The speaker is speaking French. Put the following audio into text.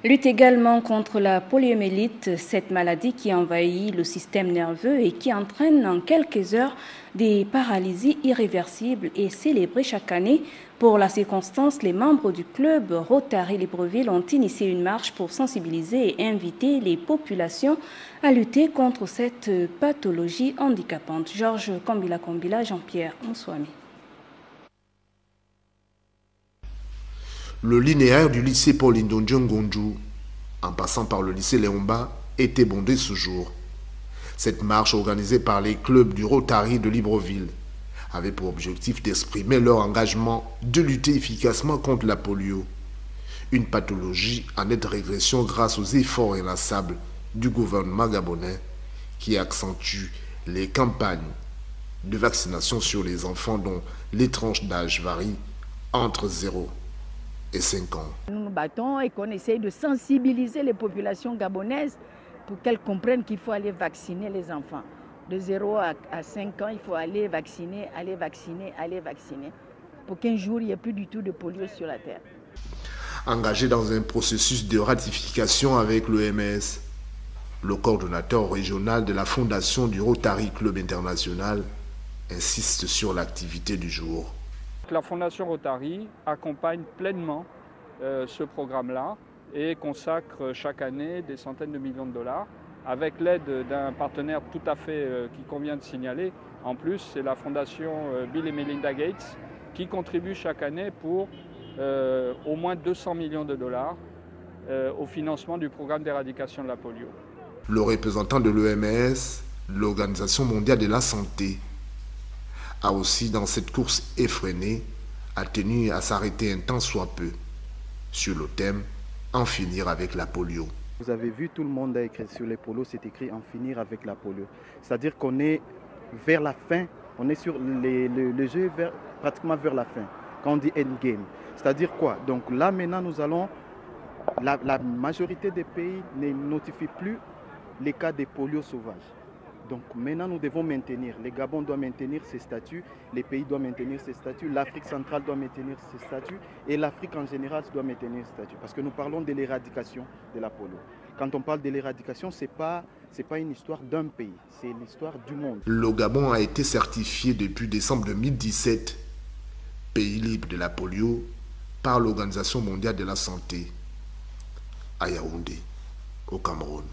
Lutte également contre la poliomyélite, cette maladie qui envahit le système nerveux et qui entraîne en quelques heures des paralysies irréversibles est célébrée chaque année. Pour la circonstance, les membres du club Rotary Libreville ont initié une marche pour sensibiliser et inviter les populations à lutter contre cette pathologie handicapante. Georges Kombila, Jean-Pierre Moussouami. Le linéaire du lycée Paul Ndondjongonju, en passant par le lycée Léomba, était bondé ce jour. Cette marche organisée par les clubs du Rotary de Libreville avait pour objectif d'exprimer leur engagement de lutter efficacement contre la polio, une pathologie en nette régression grâce aux efforts inlassables du gouvernement gabonais qui accentue les campagnes de vaccination sur les enfants dont les tranches d'âge varient entre 0 et 5 ans. Nous nous battons et qu'on essaye de sensibiliser les populations gabonaises pour qu'elles comprennent qu'il faut aller vacciner les enfants. De 0 à 5 ans, il faut aller vacciner, pour qu'un jour, il n'y ait plus du tout de polio sur la terre. Engagé dans un processus de ratification avec l'OMS, le coordonnateur régional de la fondation du Rotary Club International insiste sur l'activité du jour. La Fondation Rotary accompagne pleinement ce programme-là et consacre chaque année des centaines de millions de dollars avec l'aide d'un partenaire tout à fait qui convient de signaler. En plus, c'est la Fondation Bill et Melinda Gates qui contribue chaque année pour au moins 200 millions de dollars au financement du programme d'éradication de la polio. Le représentant de l'OMS, l'Organisation mondiale de la santé, a aussi, dans cette course effrénée, a tenu à s'arrêter un tant soit peu sur le thème « En finir avec la polio ». Vous avez vu, tout le monde a écrit sur les polos, c'est écrit « En finir avec la polio ». C'est-à-dire qu'on est vers la fin, on est sur le jeu pratiquement vers la fin, quand on dit « endgame ». C'est-à-dire quoi? Donc là, maintenant, nous allons... La majorité des pays ne notifient plus les cas de polio sauvage. Donc maintenant, nous devons maintenir. Le Gabon doit maintenir ses statuts, les pays doivent maintenir ses statuts, l'Afrique centrale doit maintenir ses statuts et l'Afrique en général doit maintenir ses statuts. Parce que nous parlons de l'éradication de la polio. Quand on parle de l'éradication, ce n'est pas une histoire d'un pays, c'est l'histoire du monde. Le Gabon a été certifié depuis décembre 2017 pays libre de la polio par l'Organisation mondiale de la santé à Yaoundé, au Cameroun.